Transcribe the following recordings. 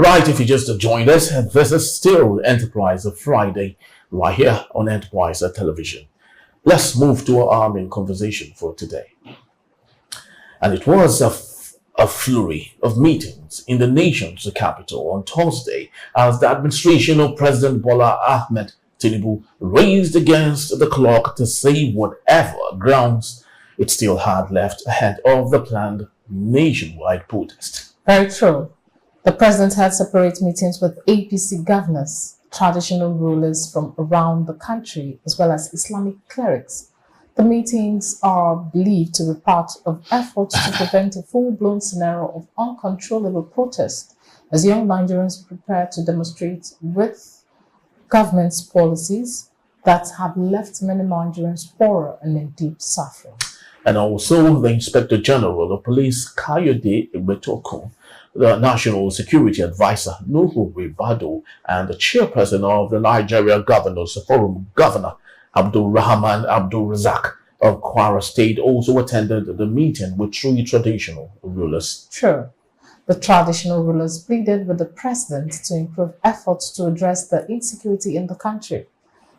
Right, if you just joined us, this is still Enterprise Friday, right here on Enterprise Television. Let's move to our main conversation for today. And it was a flurry of meetings in the nation's capital on Thursday as the administration of President Bola Ahmed Tinubu raced against the clock to save whatever grounds it still had left ahead of the planned nationwide protest. Very true. The president had separate meetings with APC governors, traditional rulers from around the country, as well as Islamic clerics. The meetings are believed to be part of efforts to prevent a full-blown scenario of uncontrollable protest as young Nigerians prepare to demonstrate with government's policies that have left many Nigerians poorer and in deep suffering. And also the Inspector General of Police, Kayode Egbetokun, the National Security Advisor, Nuhu Ribado, and the chairperson of the Nigeria Governors Forum, Governor Abdul Rahman Abdul Razak of Kwara State, also attended the meeting with three traditional rulers. Sure. The traditional rulers pleaded with the president to improve efforts to address the insecurity in the country,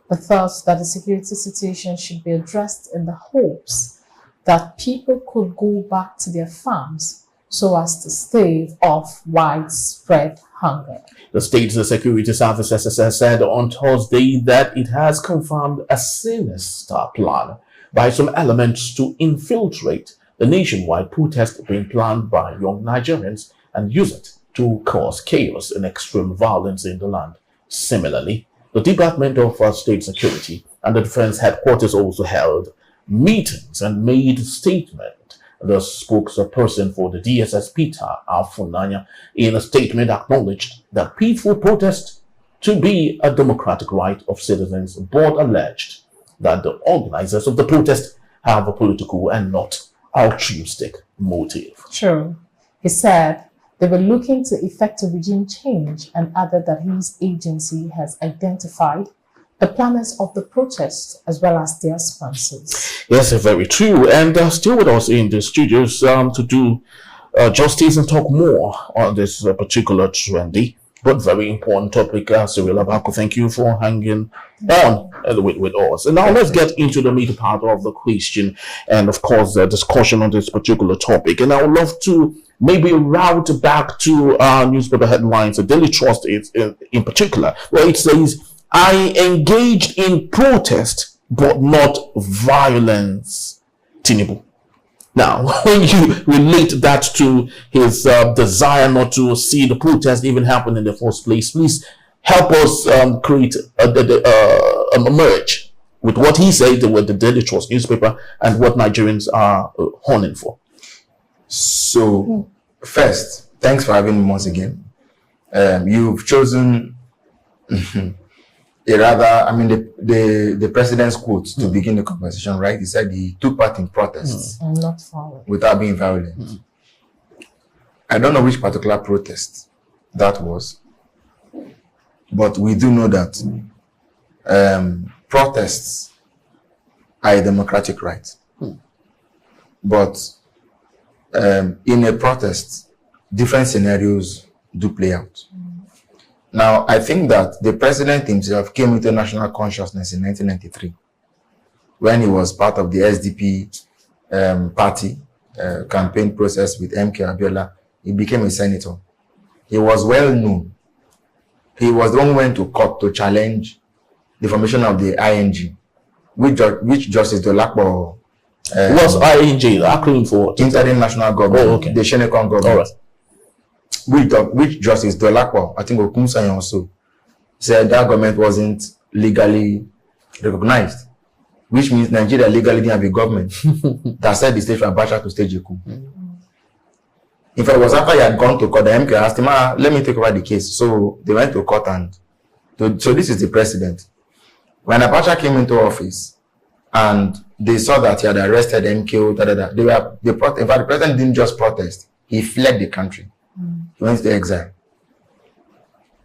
but thought that the security situation should be addressed in the hopes that people could go back to their farms so as to stave off widespread hunger. The state's security service SSS said on Thursday that it has confirmed a sinister plan by some elements to infiltrate the nationwide protest being planned by young Nigerians and use it to cause chaos and extreme violence in the land. Similarly, the Department of State Security and the Defense Headquarters also held meetings and made statements. The spokesperson for the DSS, Peter Afunanya, in a statement acknowledged that peaceful protest to be a democratic right of citizens, but alleged that the organizers of the protest have a political and not altruistic motive. True. He said they were looking to effect a regime change and added that his agency has identified the planners of the protest as well as their sponsors. Yes, very true. And still with us in the studios to do justice and talk more on this particular trendy but very important topic. Cyril Abako, thank you for hanging on with us. And now let's get into the meaty part of the question and, of course, the discussion on this particular topic. And I would love to maybe route back to newspaper headlines, the Daily Trust in particular, where it says, I engaged in protest, but not violence, Tinubu. Now, when you relate that to his desire not to see the protest even happen in the first place, please help us create a merge with what he said with the Daily Trust newspaper and what Nigerians are horning for. So, first, thanks for having me once again. You've chosen the president's quote to begin the conversation, right? He said he took part in protests not violent without being violent. I don't know which particular protest that was, but we do know that protests are a democratic right. But in a protest, different scenarios do play out. Now, I think that the president himself came into national consciousness in 1993 when he was part of the SDP party campaign process with MK Abiola. He became a senator. He was well known. He was the one who went to court to challenge the formation of the ING, which Justice Dolapo what's ING, the acronym for? Interim National Government, okay. The Shenekon government. All right. Which Justice Dolapo, I think Okunsayan also, said that government wasn't legally recognized, which means Nigeria legally didn't have a government that set the stage for Abacha to stage a coup. In fact, it was after he had gone to court, the MK asked him, let me take over the case. So they went to court and, so this is the president. When Abacha came into office and they saw that he had arrested MKO, in fact, the president didn't just protest, he fled the country. He went to exile.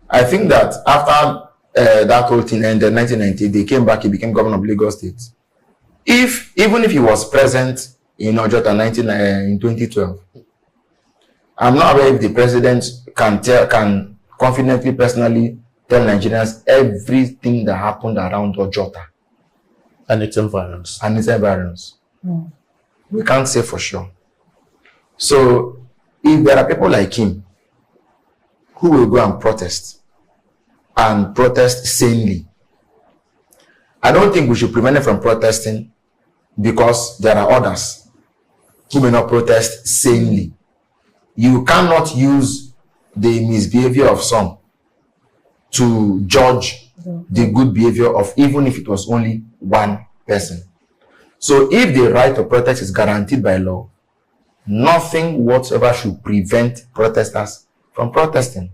I think that after that whole thing ended in 1990, they came back, he became governor of Lagos State. Even if he was present in Ojota in 2012, I'm not aware if the president can confidently, personally tell Nigerians everything that happened around Ojota and its environs. We can't say for sure. So if there are people like him who will go and protest sanely, I don't think we should prevent them from protesting, because there are others who may not protest sanely. You cannot use the misbehavior of some to judge the good behavior of, even if it was only one person. So if the right to protest is guaranteed by law, nothing whatsoever should prevent protesters from protesting.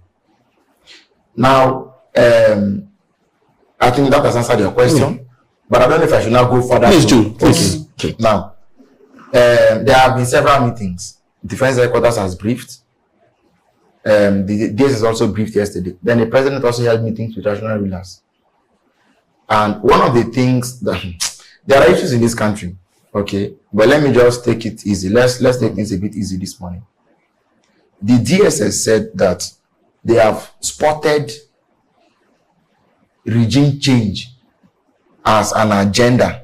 Now, I think that has answered your question, but I don't know if I should now go further. Please do. Please. Now, there have been several meetings. Defense headquarters has briefed. The DS is also briefed yesterday. Then the president also held meetings with traditional rulers. And one of the things that there are issues in this country, okay, but let me just take it easy. Let's take things a bit easy this morning. The DSS said that they have spotted regime change as an agenda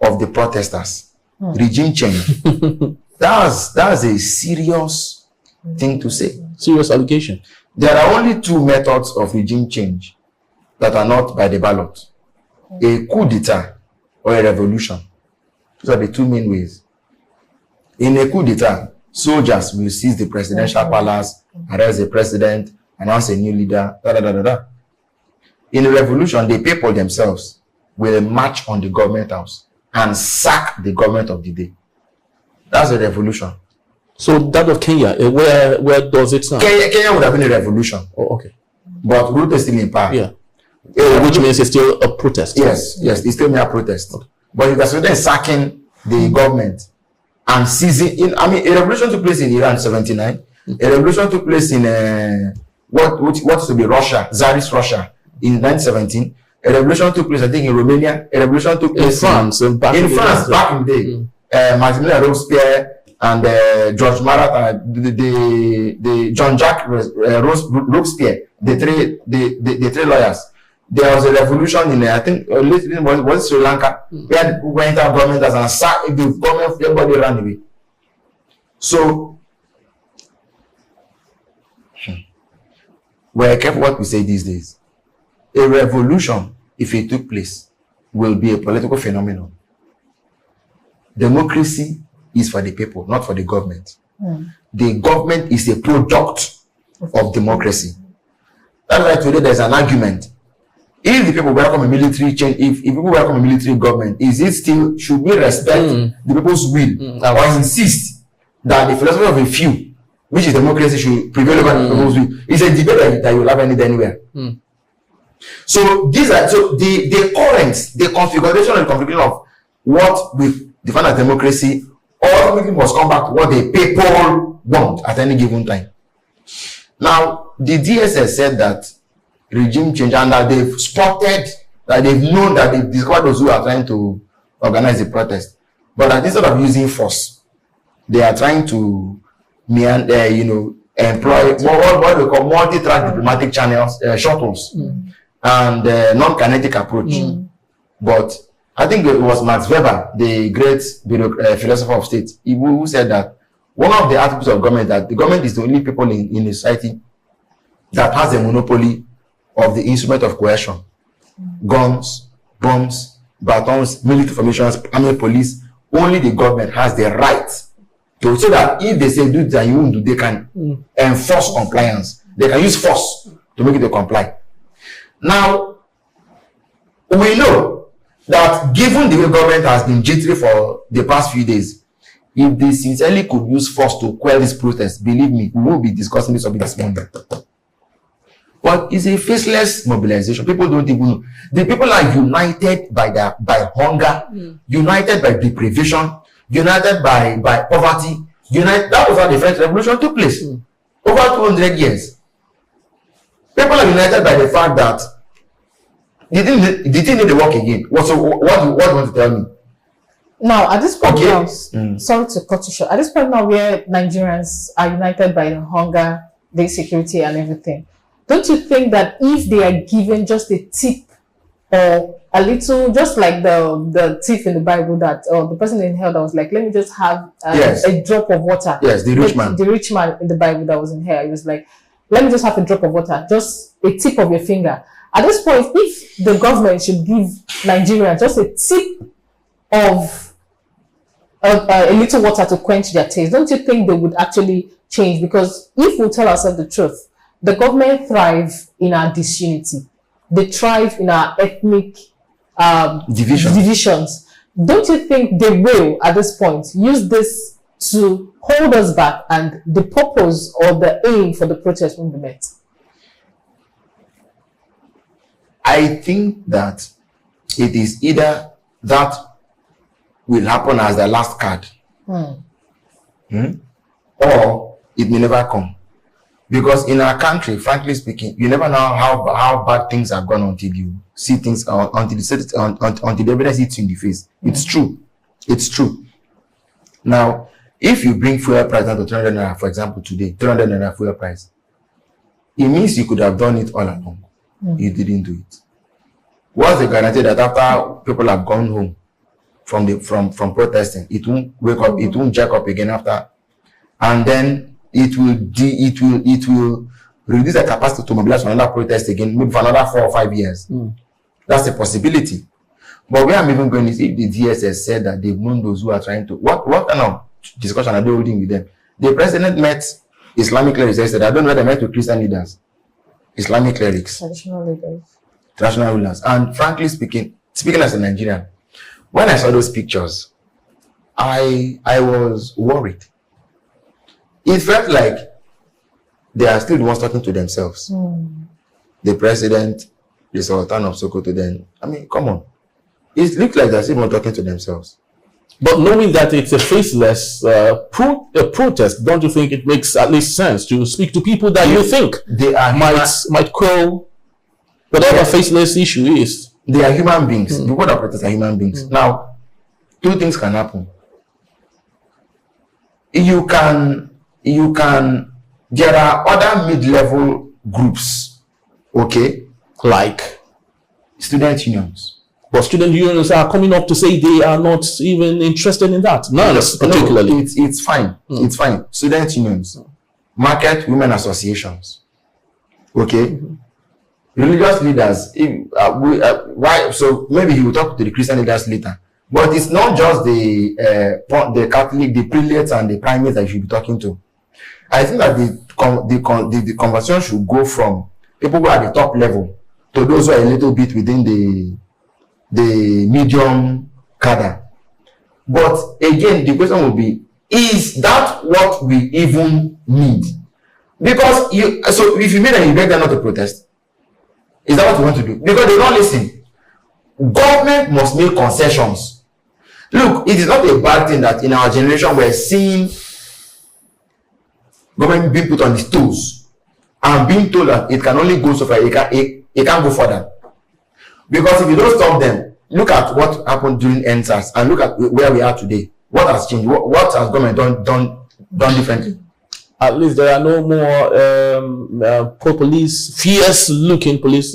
of the protesters. Regime change. That's a serious thing to say. Serious allegation. There are only two methods of regime change that are not by the ballot: a coup d'etat or a revolution. Those are the two main ways. In a coup d'etat, soldiers will seize the presidential palace, arrest the president, announce a new leader, In a revolution, the people themselves will march on the government house and sack the government of the day. That's a revolution. So that of Kenya, where does it stand? Kenya would have been a revolution. Oh, okay. But Ruto is still in power. Yeah. Which means it's still a protest. Yes, it's still mere protest. Okay. But if there's then sacking the government and seizing, a revolution took place in Iran in 79. A revolution took place in what used to be Russia, Tsarist Russia, in 1917. A revolution took place, I think, in Romania. A revolution took place in France. Back in the day. Maximilian Robespierre and George Marat, the Jean-Jacques Robespierre, the three lawyers. There was a revolution in, I think, was Sri Lanka, where the people went out government and sacked the government, everybody ran away. So, we're careful what we say these days. A revolution, if it took place, will be a political phenomenon. Democracy is for the people, not for the government. The government is a product of democracy. That's why today there's an argument. If the people welcome a military change, if people welcome a military government, should we respect the people's will or insist that the philosophy of a few, which is democracy, should prevail over the people's will? It's a debate that you'll have anywhere. So the configuration and configuration of what we define as democracy ultimately must come back to what the people want at any given time. Now, the DSS said that regime change, and that they've spotted, that they've known, that they've discovered those who are trying to organize the protest, but that instead of using force, they are trying to employ what we call multi-track diplomatic channels, shuttles, and non-kinetic approach. But I think it was Max Weber, the great philosopher of state, who said that one of the attributes of government, that the government is the only people in a society that has a monopoly of the instrument of coercion. Guns, bombs, batons, military formations, army, police. Only the government has the right to, so that if they say do that, you won't do, they can enforce compliance. They can use force to make it to comply. Now, we know that given the way government has been jittery for the past few days, if they sincerely could use force to quell this protest, believe me, we will be discussing this subject this morning. But it's a faceless mobilization. People don't even know. The people are united by hunger, united by deprivation, united by poverty. That was how the French Revolution took place. Over 200 years. People are united by the fact that they didn't need to work again. What do you want to tell me? Now, at this point now, sorry to cut you short. At this point now, where Nigerians are united by the hunger, the insecurity, and everything, don't you think that if they are given just a tip or a little, just like the thief in the Bible, that the person in hell that was like, let me just have a drop of water. Yes, the rich man. The rich man in the Bible that was in hell, he was like, let me just have a drop of water, just a tip of your finger. At this point, if the government should give Nigerians just a tip of a little water to quench their taste, don't you think they would actually change? Because if we tell ourselves the truth, the government thrive in our disunity. They thrive in our ethnic divisions. Don't you think they will, at this point, use this to hold us back and the purpose or the aim for the protest won't be met? I think that it is either that will happen as the last card, or it may never come. Because in our country, frankly speaking, you never know how bad things have gone until you see things, until the evidence hits you in the face. It's true. It's true. Now, if you bring fuel price down to 300 naira, for example, today, 300 naira fuel price, it means you could have done it all along. You didn't do it. What's the guarantee that after people have gone home from protesting, it won't wake up, it won't jack up again after, and then it will reduce the capacity to mobilize for another protest again, maybe for another 4 or 5 years. That's a possibility. But where I'm even going is, if the DSS said that they've known those who are trying to, what kind of discussion are they holding with them? The president met Islamic clerics yesterday. I don't know whether they met with Christian leaders. Islamic clerics. Traditional leaders. Traditional rulers. And frankly speaking as a Nigerian, when I saw those pictures, I was worried. It felt like they are still the ones talking to themselves. The president, the Sultan of Sokoto, then, I mean, come on. It looked like they're still talking to themselves. But knowing that it's a faceless protest, don't you think it makes at least sense to speak to people that you think they are might quell whatever faceless issue is? They are human beings. The people that protest are human beings. Now, two things can happen. There are other mid-level groups, okay, like student unions. But student unions are coming up to say they are not even interested in that. None, particularly. No, it's fine. It's fine. Student unions, market women associations, okay, religious leaders. Why? So maybe he will talk to the Christian leaders later. But it's not just the Catholic, the prelates and the primates that you should be talking to. I think that the conversation should go from people who are at the top level to those who are a little bit within the medium cadre. But again, the question will be, is that what we even need? Because so if you mean that you beg them not to protest, is that what you want to do? Because they don't listen. Government must make concessions. Look, it is not a bad thing that in our generation we're seeing government being put on its toes and being told that it can only go so far, it can't go further. Because if you don't stop them, look at what happened during NSAS and look at where we are today. What has changed? What has government done differently? At least there are no more police, fierce-looking police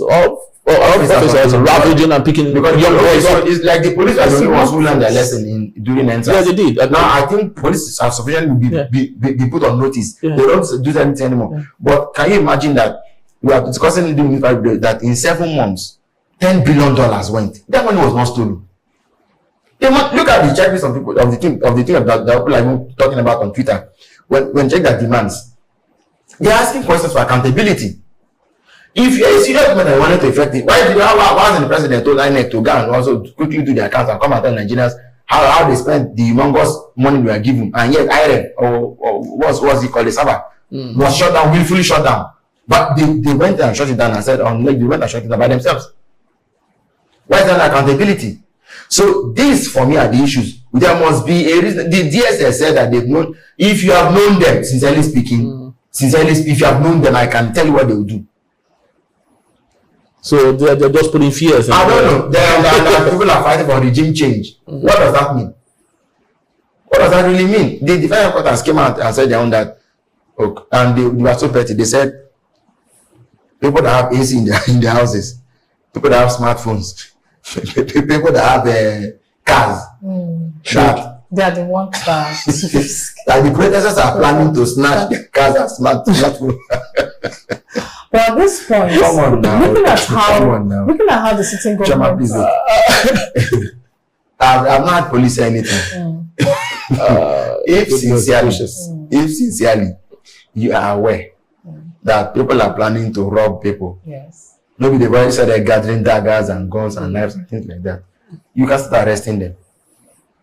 officers ravaging and picking because young boys up. It's like the police are the only ones who learned their lesson during NSAS. Yeah, they did. Now I think police are sufficiently be put on notice. They don't do anything anymore. But can you imagine that we are discussing that in 7 months, $10 billion went. That money was not stolen. Look at the checklist of people of the thing that people are even talking about on Twitter. When check their demands, they're asking questions for accountability. If you're a serious government that wanted to effect it, why hasn't the president told INEC to go and also quickly do their accounts and come and tell Nigerians how they spent the humongous money we are given, and yet IREF or what's it called, the server was shut down, willfully shut down. But they went and shut it down and said they went and shut it down by themselves. Why is that accountability? So these for me are the issues. There must be a reason. The DSS said that they've known. If you have known them, sincerely speaking, if you have known them, I can tell you what they will do. So they're just putting fears. I don't know. There people are fighting for regime change. What does that mean? What does that really mean? The defense reporters came out and said they own that, and they were so petty. They said people that have AC in their houses, people that have smartphones, people that have cars. That They are the ones that that the protesters are planning to snatch the cars and smartphones. But at this point, Come on now. looking at how the sitting Chama, government please look. I've not had police say anything. If sincerely you are aware that people are planning to rob people, yes, maybe they've already started gathering daggers and guns and knives and things like that, you can start arresting them.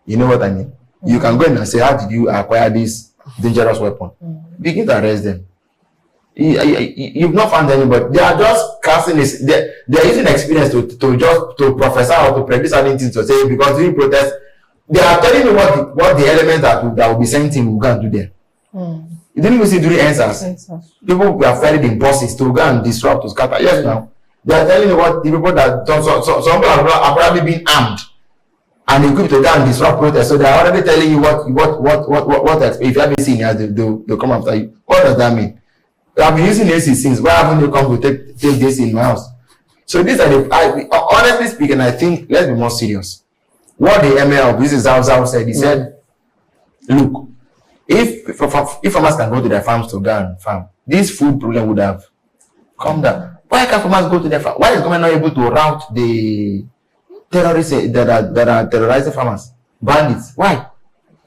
You know what I mean? You can go in and say, how did you acquire this dangerous weapon? Begin to arrest them. You've not found anybody. They are just casting this. They are using experience to prophesy or to predict certain things to say, because during protest, they are telling you what the element that will be sent in will go and do there. You didn't even see during answers. People were ferried in buses to go and disrupt, to scatter. Yes, now they are telling you what the people that some people are probably being armed and equipped to go and disrupt protest. So they are already telling you what if you haven't seen it, they'll come after you. What does that mean? I've been using AC since. Why haven't you come to take this in my house? So these are honestly speaking, I think let's be more serious. What the ML of this is Zao said, he said, look, if farmers can go to their farms to go and farm, this food problem would have come down. Why can't farmers go to their farm? Why is government not able to rout the terrorists that are terrorizing farmers? Bandits. Why?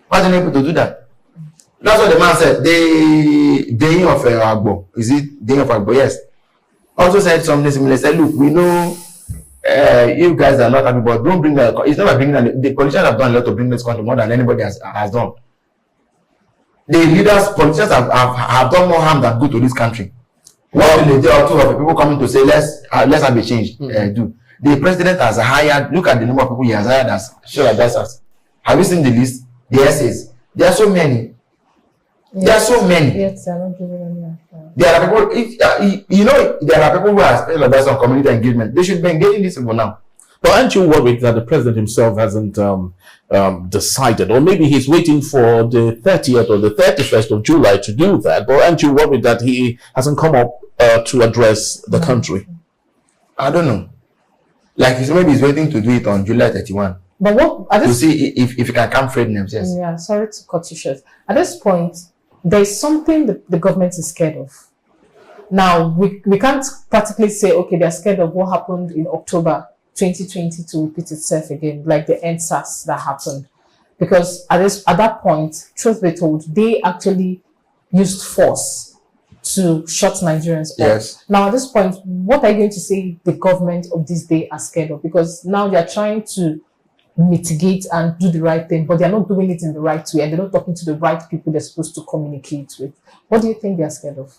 Why are they able to do that? That's what the man said. The day of Agbo. Is it day of Agbo? Yes. Also said something similar. He said, look, we know you guys are not happy, but don't bring that. It's not bringing that. The politicians have done a lot to bring this country more than anybody has done. The leaders, politicians have done more harm than good to this country. What will they do? Two of the people coming to say, let's have a change. Do. The president has hired, look at the number of people he has hired as show advisors. Have you seen the list? The essays. There are so many. Yes. There are so many. Yes, I'm not giving any. There are people, there are people who are special advisors on community engagement. They should be engaging these people now. But aren't you worried that the president himself hasn't decided, or maybe he's waiting for the 30th or the 31st of July to do that? But aren't you worried that he hasn't come up to address the country? I don't know. Like maybe he's waiting to do it on July 31. But what to see if he can come trade names? Yes. Yeah. Sorry to cut you short. At this point, there is something that the government is scared of. Now we can't practically say, okay, they're scared of what happened in October 2020 to repeat itself again, like the NSAS that happened, because at that point, truth be told, they actually used force to shut Nigerians up. Yes. Now at this point, what are you going to say the government of this day are scared of? Because now they are trying to mitigate and do the right thing, but they're not doing it in the right way, and they're not talking to the right people they're supposed to communicate with. What do you think they're scared of?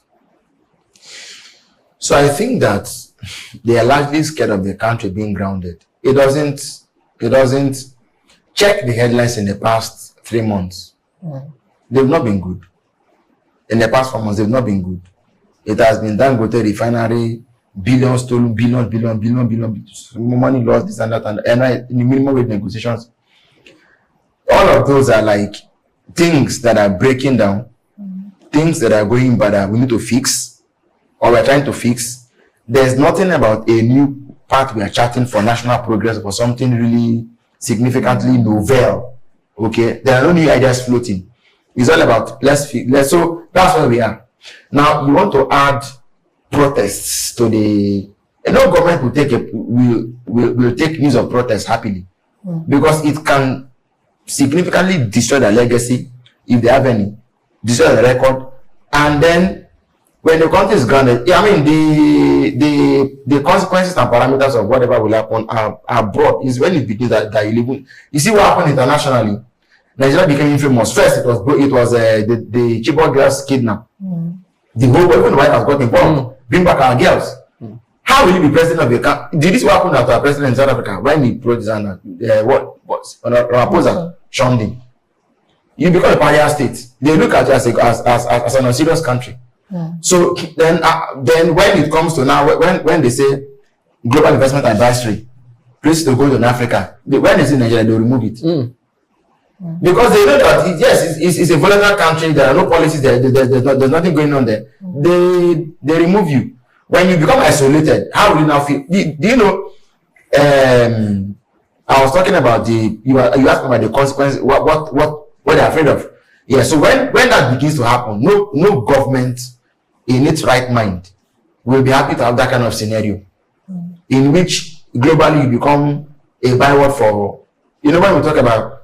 So I think that they are largely scared of the country being grounded. It doesn't check the headlines in the past 3 months. They've not been good. In the past 4 months, they've not been good. It has been Dangote refinery, billions stolen, billion, money lost, this and that, and in the minimum wage negotiations. All of those are like things that are breaking down, things that are going bad that we need to fix, or we're trying to fix. There's nothing about a new path we are charting for national progress or something really significantly novel. Okay, there are no new ideas floating. It's all about let's so that's where we are. Now you want to add protests to the no government will take news of protests happily, because it can significantly destroy their legacy if they have any, destroy the record, and then when the country is grounded, I mean the consequences and parameters of whatever will happen are broad. Is when it begins that you live. You see what happened internationally. Nigeria became infamous. First, it was the Chibok girls kidnapped. The whole world, even the White House got involved. Bring back our girls. How will you be president of your country? Did this happen to our president in South Africa when he brought his Ramaphosa shunned him? You become a pariah state. They look at you as an unserious country. So then when it comes to now, when they say global investment advisory, please to go to Africa, when they say Nigeria, they remove it. Because they know that yes, it's a volatile country. There are no policies there. There's nothing going on there. They remove you. When you become isolated, how will you now feel? Do you know? I was talking about you asked me about the consequences. What they're afraid of. Yeah. So when that begins to happen, no government in its right mind will be happy to have that kind of scenario, in which globally you become a byword for. You know, when we talk about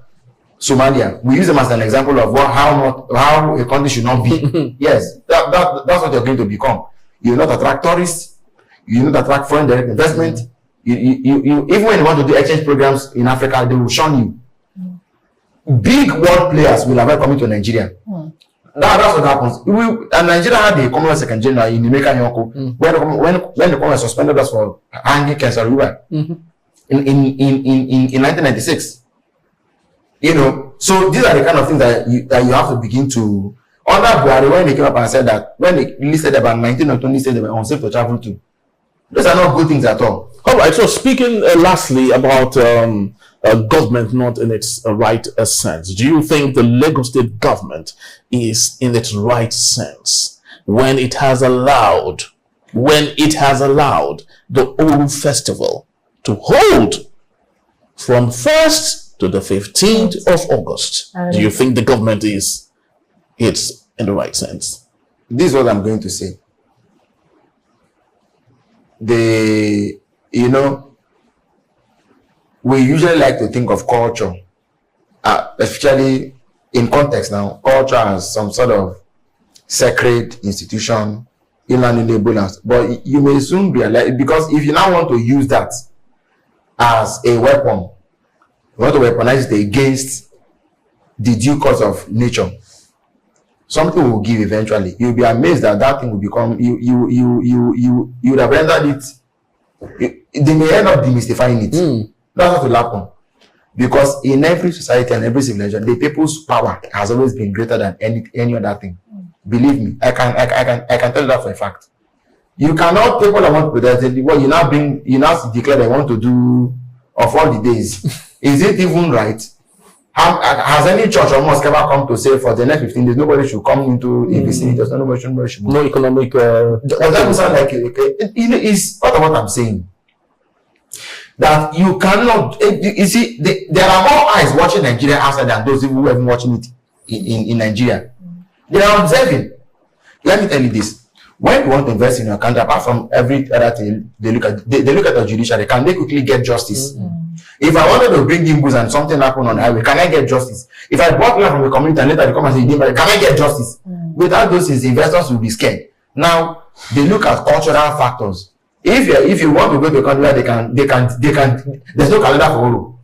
Somalia, we use them as an example of how a country should not be. Yes, that's what you're going to become. You will not attract tourists. You will not attract foreign direct investment. You even when you want to do exchange programs in Africa, they will shun you. Big world players will avoid coming to Nigeria. That's what happens. And Nigeria had the Commonwealth Second General in Emeka Nyoko when the Commonwealth suspended us for hanging Kensal River in 1996. You know, so these are the kind of things that you have to begin to. Under Buhari, when they came up and said that, when they listed about 19 or 20 states they were unsafe to travel to, those are not good things at all. All right. So speaking lastly about government not in its right sense, do you think the Lagos State government is in its right sense when it has allowed the Oru Festival to hold from 1st to the 15th of August? Do you think the government it's in the right sense? This is what I'm going to say. We usually like to think of culture, especially in context now, culture as some sort of sacred institution, inalienable, but you may soon realize, because if you now want to use that as a weapon, you want to weaponize it against the due course of nature, something will give eventually. You'll be amazed that thing will become, you would have rendered it, they may end up demystifying it. That's what will happen. Because in every society and every civilization, the people's power has always been greater than any other thing. Believe me, I can tell you that for a fact. You cannot, people that want to protest it, well, you now declare they want to do of all the days. Is it even right? Has any church or mosque ever come to say for the next 15 days nobody should come into a vicinity? Nobody should no economic. Does that sound like it? It's part of what I'm saying. That you cannot. You see, there are more eyes watching Nigeria outside than those who are even watching it in Nigeria. They are observing. Let me tell you this: when you want to invest in your country, apart from every other thing, they look at the judiciary. Can they quickly get justice? If I wanted to bring in goods and something happened on the highway, can I get justice? If I bought land from a community and later they come and say, can I get justice? Without those things, investors will be scared. Now they look at cultural factors. If you want to go to a country where they can, there's no calendar for Oro.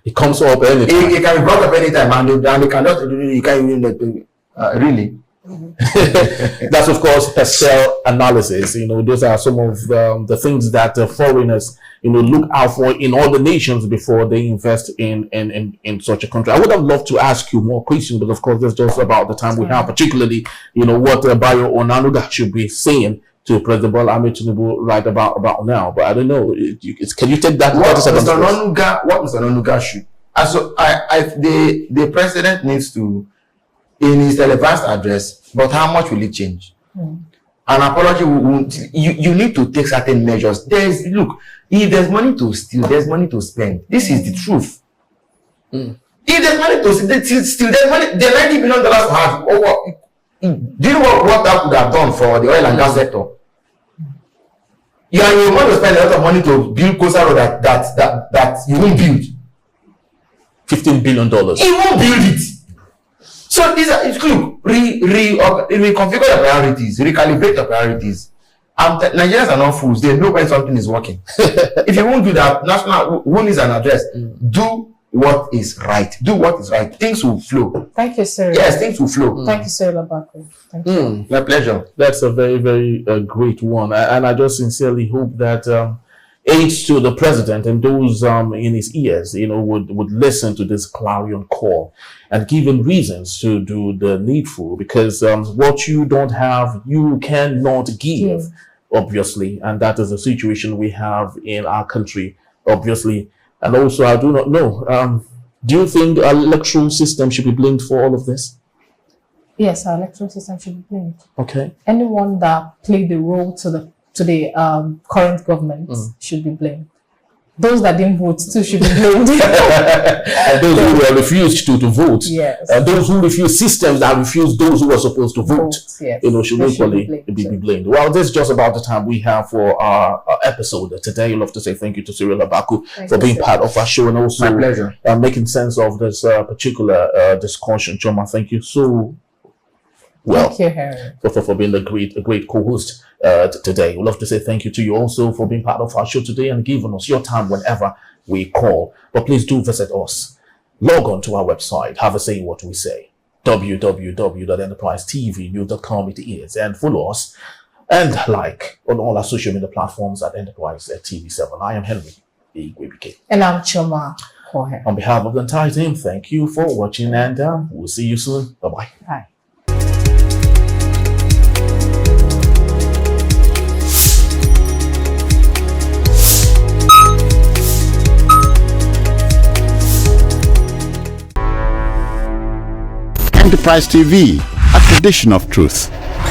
It comes up anytime. It can be brought up anytime, and they cannot. You can't even really. That's of course Purcell analysis. Those are some of the things that foreigners look out for in all the nations before they invest in such a country. I would have loved to ask you more questions, but of course that's just about the time we have, particularly what Bayo Onanuga should be saying to President Bola Ahmed Tinubu right about now. But I don't know, can you take that? What Mr. Onanuga should, the president needs to, in his televised address, but how much will it change? An apology you need to take certain measures. If there's money to steal, there's money to spend. This is the truth. If there's money to steal, there's money. The $90 billion for half. Do you know what that would have done for the oil and gas sector? You want to spend a lot of money to build Coastal Road that you won't build. $15 billion. You won't build it. So these are, look, reconfigure your priorities, recalibrate your priorities. Nigerians are not fools. They know when something is working. If you won't do that, national one is an address. Do what is right. Do what is right. Things will flow. Thank you, sir. Yes, things will flow. Thank you, sir Labako. Thank you. My pleasure. That's a very, very great one. And I just sincerely hope that aides to the president and those in his ears, would listen to this clarion call and give him reasons to do the needful, because what you don't have, you cannot give, obviously. And that is the situation we have in our country, obviously. And also, I do not know, do you think our electoral system should be blamed for all of this? Yes, our electoral system should be blamed. Okay. Anyone that played a role to the current government should be blamed. Those that didn't vote too should be blamed. And those who refused to vote. Yes. And those who refused systems that refused those who were supposed to vote. Yes. Should equally be blamed. Well, this is just about the time we have for our episode today. I'd love to say thank you to Cyril Abaku for being part of our show and also my pleasure. Making sense of this particular discussion. Choma, thank you so well. Thank you, Harry. For being a great co-host today. We'd love to say thank you to you also for being part of our show today and giving us your time whenever we call. But please do visit us. Log on to our website. Have a say what we say. www.enterprisetvnews.com it is. And follow us and like on all our social media platforms at Enterprise TV7. I am Henry Igwebike. And I'm Choma Jorge. On behalf of the entire team, thank you for watching and we'll see you soon. Bye-bye. Bye. Enterprise TV, a tradition of truth.